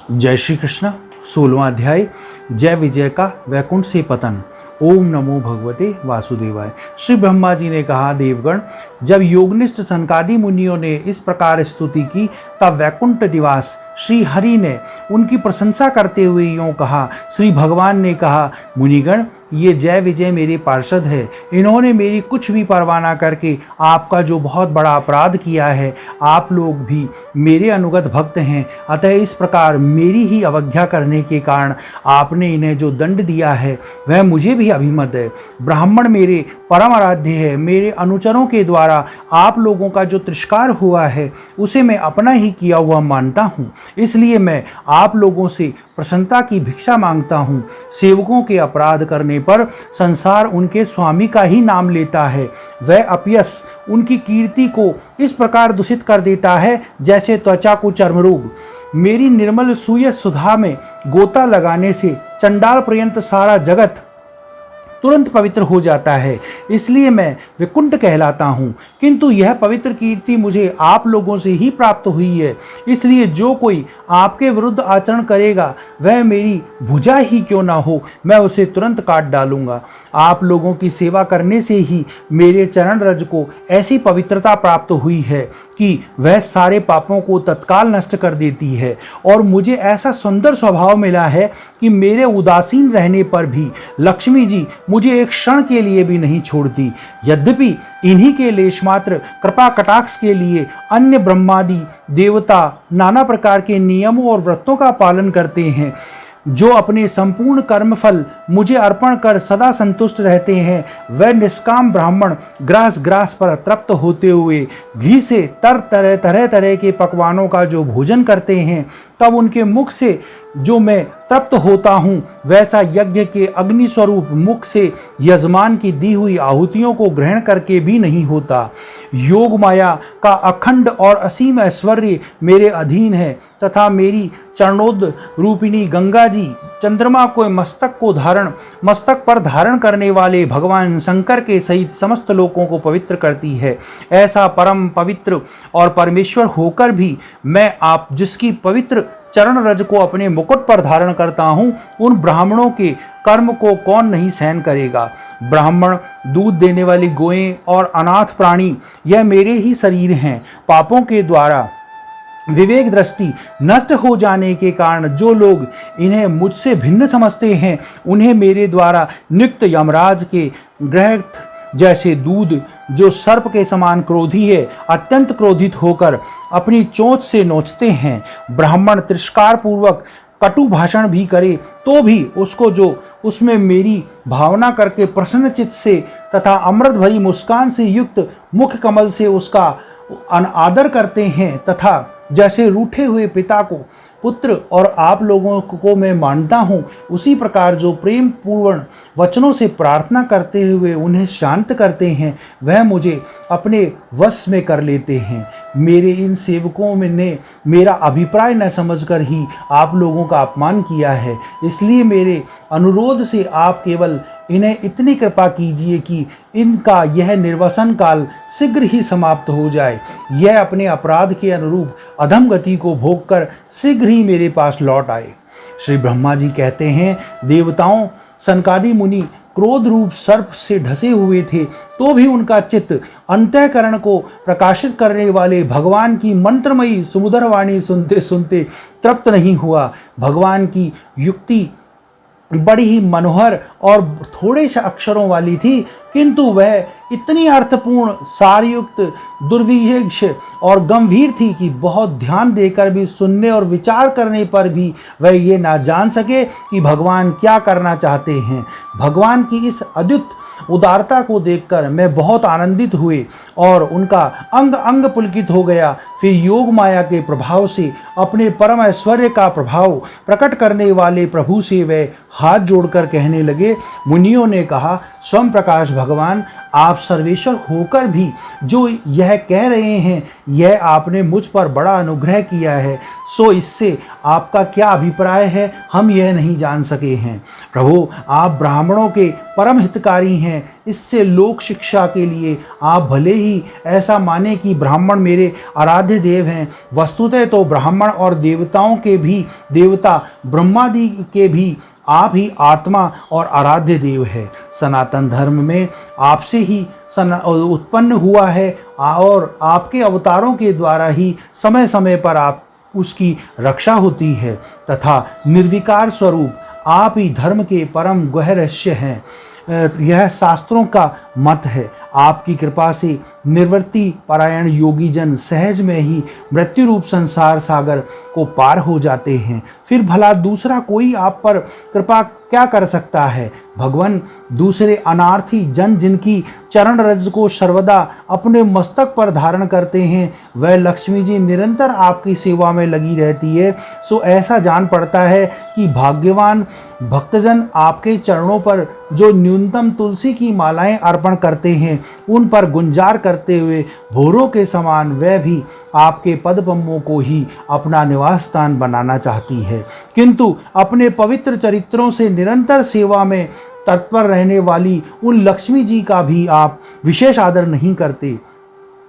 जय श्री कृष्ण। 16वां अध्याय, जय विजय का वैकुंठ से पतन। ओम नमो भगवते वासुदेवाय। श्री ब्रह्मा जी ने कहा, देवगण, जब योगनिष्ठ सनकादि मुनियों ने इस प्रकार स्तुति की तब वैकुंठ निवास श्री हरि ने उनकी प्रशंसा करते हुए यूँ कहा। श्री भगवान ने कहा, मुनिगण, ये जय विजय मेरे पार्षद है। इन्होंने मेरी कुछ भी परवाह ना करके आपका जो बहुत बड़ा अपराध किया है, आप लोग भी मेरे अनुगत भक्त हैं, अतः इस प्रकार मेरी ही अवज्ञा करने के कारण आपने इन्हें जो दंड दिया है वह मुझे भी अभिमत है। ब्राह्मण मेरे परम आराध्य है। मेरे अनुचरों के द्वारा आप लोगों का जो तिरस्कार हुआ है उसे मैं अपना ही किया हुआ मानता हूँ, इसलिए मैं आप लोगों से प्रसन्नता की भिक्षा मांगता हूँ। सेवकों के अपराध करने पर संसार उनके स्वामी का ही नाम लेता है। वह अपयश उनकी कीर्ति को इस प्रकार दूषित कर देता है जैसे त्वचा को चर्मरोग। मेरी निर्मल सूय सुधा में गोता लगाने से चंडाल पर्यंत सारा जगत तुरंत पवित्र हो जाता है, इसलिए मैं विकुंठ कहलाता हूँ। किंतु यह पवित्र कीर्ति मुझे आप लोगों से ही प्राप्त हुई है, इसलिए जो कोई आपके विरुद्ध आचरण करेगा वह मेरी भुजा ही क्यों ना हो, मैं उसे तुरंत काट डालूंगा। आप लोगों की सेवा करने से ही मेरे चरण रज को ऐसी पवित्रता प्राप्त हुई है कि वह सारे पापों को तत्काल नष्ट कर देती है, और मुझे ऐसा सुंदर स्वभाव मिला है कि मेरे उदासीन रहने पर भी लक्ष्मी जी मुझे एक क्षण के लिए भी नहीं छोड़ती। यद्यपि इन्हीं के लेश मात्र कृपा कटाक्ष के लिए अन्य ब्रह्मादि देवता नाना प्रकार के नियमों और व्रतों का पालन करते हैं, जो अपने संपूर्ण कर्मफल मुझे अर्पण कर सदा संतुष्ट रहते हैं। वह निष्काम ब्राह्मण ग्रास ग्रास पर तृप्त होते हुए घी से तरह तरह के पकवानों का जो भोजन करते हैं, तब उनके मुख से जो मैं तृप्त होता हूँ, वैसा यज्ञ के अग्नि स्वरूप मुख से यजमान की दी हुई आहुतियों को ग्रहण करके भी नहीं होता। योग माया का अखंड और असीम ऐश्वर्य मेरे अधीन है, तथा मेरी चरणोद रूपिणी गंगा जी चंद्रमा को मस्तक पर धारण करने वाले भगवान शंकर के सहित समस्त लोकों को पवित्र करती है। ऐसा परम पवित्र और परमेश्वर होकर भी मैं आप जिसकी पवित्र चरण रज को अपने मुकुट पर धारण करता हूँ, उन ब्राह्मणों के कर्म को कौन नहीं सहन करेगा। ब्राह्मण, दूध देने वाली गोएं और अनाथ प्राणी यह मेरे ही शरीर हैं। पापों के द्वारा विवेक दृष्टि नष्ट हो जाने के कारण जो लोग इन्हें मुझसे भिन्न समझते हैं, उन्हें मेरे द्वारा नियुक्त यमराज के ग्रह जैसे दूध, जो सर्प के समान क्रोधी है, अत्यंत क्रोधित होकर अपनी चोंच से नोचते हैं। ब्राह्मण तिरस्कार पूर्वक कटु भाषण भी करे तो भी उसको जो उसमें मेरी भावना करके प्रसन्नचित्त से तथा अमृत भरी मुस्कान से युक्त मुख कमल से उसका अनादर करते हैं, तथा जैसे रूठे हुए पिता को पुत्र और आप लोगों को मैं मानता हूँ, उसी प्रकार जो प्रेम पूर्ण वचनों से प्रार्थना करते हुए उन्हें शांत करते हैं, वह मुझे अपने वश में कर लेते हैं। मेरे इन सेवकों ने मेरा अभिप्राय न समझकर ही आप लोगों का अपमान किया है, इसलिए मेरे अनुरोध से आप केवल इन्हें इतनी कृपा कीजिए कि इनका यह निर्वसन काल शीघ्र ही समाप्त हो जाए। यह अपने अपराध के अनुरूप अधम गति को भोगकर शीघ्र ही मेरे पास लौट आए। श्री ब्रह्मा जी कहते हैं, देवताओं, सनकादि मुनि क्रोध रूप सर्प से ढसे हुए थे, तो भी उनका चित्त अंतःकरण को प्रकाशित करने वाले भगवान की मंत्रमयी सुमधुर वाणी सुनते सुनते तृप्त नहीं हुआ। भगवान की युक्ति बड़ी ही मनोहर और थोड़े से अक्षरों वाली थी, किंतु वह इतनी अर्थपूर्ण, सारयुक्त, दुर्विवेक्ष और गंभीर थी कि बहुत ध्यान देकर भी सुनने और विचार करने पर भी वह ये ना जान सके कि भगवान क्या करना चाहते हैं। भगवान की इस अद्भुत उदारता को देखकर मैं बहुत आनंदित हुए और उनका अंग अंग पुलकित हो गया। फिर योग माया के प्रभाव से अपने परम ऐश्वर्य का प्रभाव प्रकट करने वाले प्रभु से वे हाथ जोड़कर कहने लगे। मुनियों ने कहा, स्वयं प्रकाश भगवान, आप सर्वेश्वर होकर भी जो यह कह रहे हैं, यह आपने मुझ पर बड़ा अनुग्रह किया है, सो इससे आपका क्या अभिप्राय है, हम यह नहीं जान सके हैं। प्रभु, आप ब्राह्मणों के परम हितकारी हैं, इससे लोक शिक्षा के लिए आप भले ही ऐसा माने कि ब्राह्मण मेरे आराध्य देव हैं, वस्तुतः तो ब्राह्मण और देवताओं के भी देवता ब्रह्मादि के भी आप ही आत्मा और आराध्य देव है। सनातन धर्म में आपसे ही उत्पन्न हुआ है और आपके अवतारों के द्वारा ही समय समय पर आप उसकी रक्षा होती है तथा निर्विकार स्वरूप आप ही धर्म के परम गहन रहस्य हैं। यह शास्त्रों का मत है। आपकी कृपा से निर्वृत्ति परायण योगी जन सहज में ही मृत्यु रूप संसार सागर को पार हो जाते हैं। फिर भला दूसरा कोई आप पर कृपा क्या कर सकता है। भगवान, दूसरे अनार्थी जन जिनकी चरण रज को सर्वदा अपने मस्तक पर धारण करते हैं, वह लक्ष्मी जी निरंतर आपकी सेवा में लगी रहती है, सो ऐसा जान पड़ता है कि भाग्यवान भक्तजन आपके चरणों पर जो न्यूनतम तुलसी की मालाएं अर्पण करते हैं, उन पर गुंजार करते हुए भोरों के समान वह भी आपके पदपद्मों को ही अपना निवास स्थान बनाना चाहती है, किंतु अपने पवित्र चरित्रों से निरंतर सेवा में तत्पर रहने वाली उन लक्ष्मी जी का भी आप विशेष आदर नहीं करते।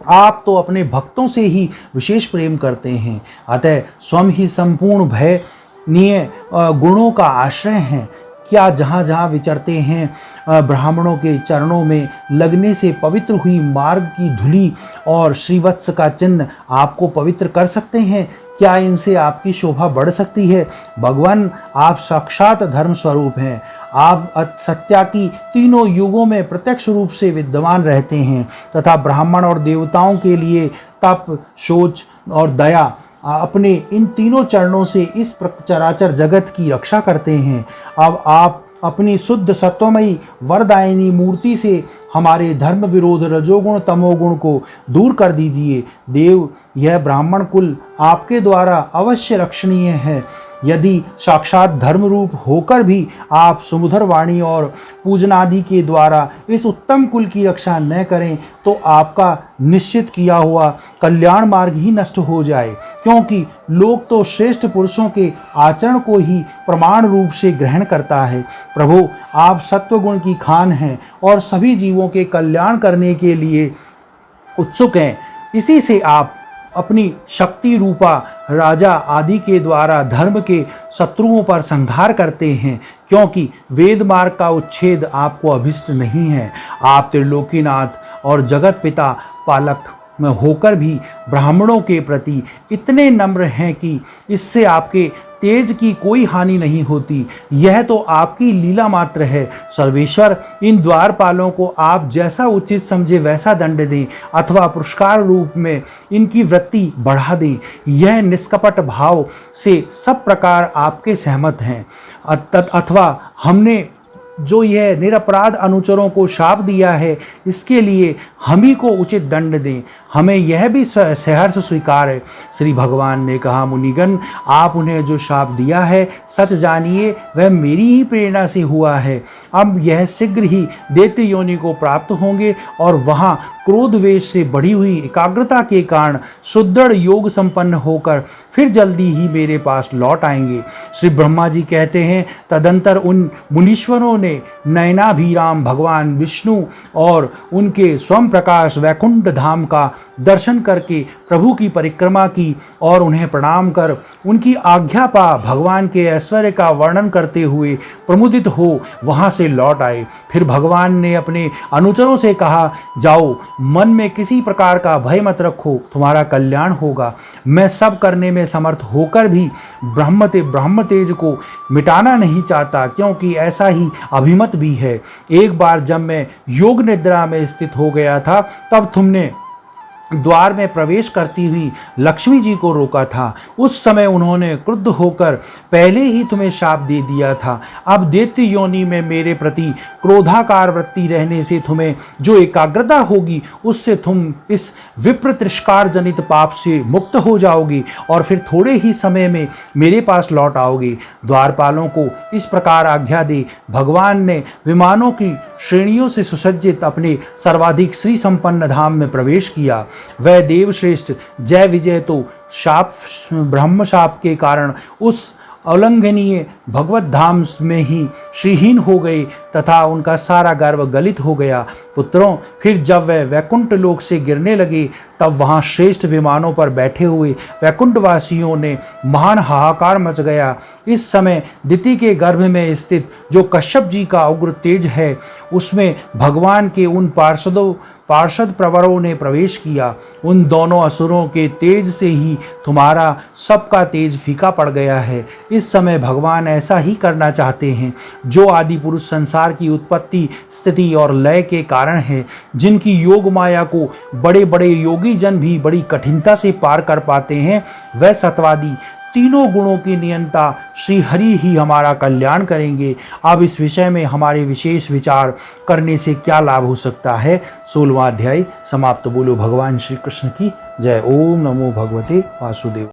आप तो अपने भक्तों से ही विशेष प्रेम करते हैं, अतः स्वयं ही संपूर्ण भयनीय गुणों का आश्रय हैं। क्या जहाँ जहाँ विचरते हैं ब्राह्मणों के चरणों में लगने से पवित्र हुई मार्ग की धूलि और श्रीवत्स का चिन्ह आपको पवित्र कर सकते हैं? क्या इनसे आपकी शोभा बढ़ सकती है? भगवान, आप साक्षात धर्म स्वरूप हैं। आप सत्या की तीनों युगों में प्रत्यक्ष रूप से विद्यमान रहते हैं तथा ब्राह्मण और देवताओं के लिए तप, शौच और दया अपने इन तीनों चरणों से इस चराचर जगत की रक्षा करते हैं। अब आप अपनी शुद्ध सत्वमयी वरदायिनी मूर्ति से हमारे धर्म विरोध रजोगुण तमोगुण को दूर कर दीजिए। देव, यह ब्राह्मण कुल आपके द्वारा अवश्य रक्षणीय है। यदि साक्षात धर्म रूप होकर भी आप सुमधुर वाणी और पूजनादि के द्वारा इस उत्तम कुल की रक्षा न करें, तो आपका निश्चित किया हुआ कल्याण मार्ग ही नष्ट हो जाए, क्योंकि लोक तो श्रेष्ठ पुरुषों के आचरण को ही प्रमाण रूप से ग्रहण करता है। प्रभु, आप सत्वगुण की खान हैं और सभी जीवों के कल्याण करने के लिए उत्सुक हैं। इसी से आप अपनी शक्ति रूपा राजा आदि के द्वारा धर्म के शत्रुओं पर संहार करते हैं, क्योंकि वेद मार्ग का उच्छेद आपको अभिष्ट नहीं है। आप त्रिलोकीनाथ और जगत पिता पालक में होकर भी ब्राह्मणों के प्रति इतने नम्र हैं कि इससे आपके तेज की कोई हानि नहीं होती। यह तो आपकी लीला मात्र है। सर्वेश्वर, इन द्वारपालों को आप जैसा उचित समझे वैसा दंड दें अथवा पुरस्कार रूप में इनकी वृत्ति बढ़ा दें। यह निष्कपट भाव से सब प्रकार आपके सहमत हैं, अथवा हमने जो यह निरपराध अनुचरों को शाप दिया है, इसके लिए हम ही को उचित दंड दें। हमें यह भी सहर्ष स्वीकार है। श्री भगवान ने कहा, मुनिगण, आप उन्हें जो शाप दिया है, सच जानिए वह मेरी ही प्रेरणा से हुआ है। अब यह शीघ्र ही दैत्य योनि को प्राप्त होंगे और वहाँ क्रोध वेश से बढ़ी हुई एकाग्रता के कारण सुदृढ़ योग संपन्न होकर फिर जल्दी ही मेरे पास लौट आएंगे। श्री ब्रह्मा जी कहते हैं, तदंतर उन मुनीश्वरों ने नयनाभिराम भगवान विष्णु और उनके स्वयं प्रकाश वैकुंठ धाम का दर्शन करके प्रभु की परिक्रमा की और उन्हें प्रणाम कर उनकी आज्ञा पा भगवान के ऐश्वर्य का वर्णन करते हुए प्रमुदित हो वहाँ से लौट आए। फिर भगवान ने अपने अनुचरों से कहा, जाओ, मन में किसी प्रकार का भय मत रखो, तुम्हारा कल्याण होगा। मैं सब करने में समर्थ होकर भी ब्रह्म तेज को मिटाना नहीं चाहता, क्योंकि ऐसा ही अभिमत भी है। एक बार जब मैं योग निद्रा में स्थित हो गया था, तब तुमने द्वार में प्रवेश करती हुई लक्ष्मी जी को रोका था, उस समय उन्होंने क्रुद्ध होकर पहले ही तुम्हें शाप दे दिया था। अब दैत्य योनि में मेरे प्रति क्रोधाकार वृत्ति रहने से तुम्हें जो एकाग्रता होगी उससे तुम इस विप्र तिरस्कार जनित पाप से मुक्त हो जाओगे और फिर थोड़े ही समय में मेरे पास लौट आओगे। द्वारपालों को इस प्रकार आज्ञा दे भगवान ने विमानों की श्रेणियों से सुसज्जित अपने सर्वाधिक श्री संपन्न धाम में प्रवेश किया। वह देवश्रेष्ठ जय विजय तो शाप ब्रह्म शाप के कारण उस अवलंघनीय भगवत धाम में ही श्रीहीन हो गए तथा उनका सारा गर्व गलित हो गया। पुत्रों, फिर जब वह वैकुंठ लोक से गिरने लगे तब वहाँ श्रेष्ठ विमानों पर बैठे हुए वैकुंठवासियों ने महान हाहाकार मच गया। इस समय दिति के गर्भ में स्थित जो कश्यप जी का उग्र तेज है उसमें भगवान के उन पार्षद प्रवरों ने प्रवेश किया। उन दोनों असुरों के तेज से ही तुम्हारा सबका तेज फीका पड़ गया है। इस समय भगवान ऐसा ही करना चाहते हैं जो आदि पुरुष संसार की उत्पत्ति स्थिति और लय के कारण है, जिनकी योग माया को बड़े बड़े योगी जन भी बड़ी कठिनता से पार कर पाते हैं। वह सत्वादी तीनों गुणों की नियंता श्री हरि ही हमारा कल्याण करेंगे। अब इस विषय में हमारे विशेष विचार करने से क्या लाभ हो सकता है। 16वां अध्याय समाप्त। बोलो भगवान श्री कृष्ण की जय। ओम नमो भगवते वासुदेव।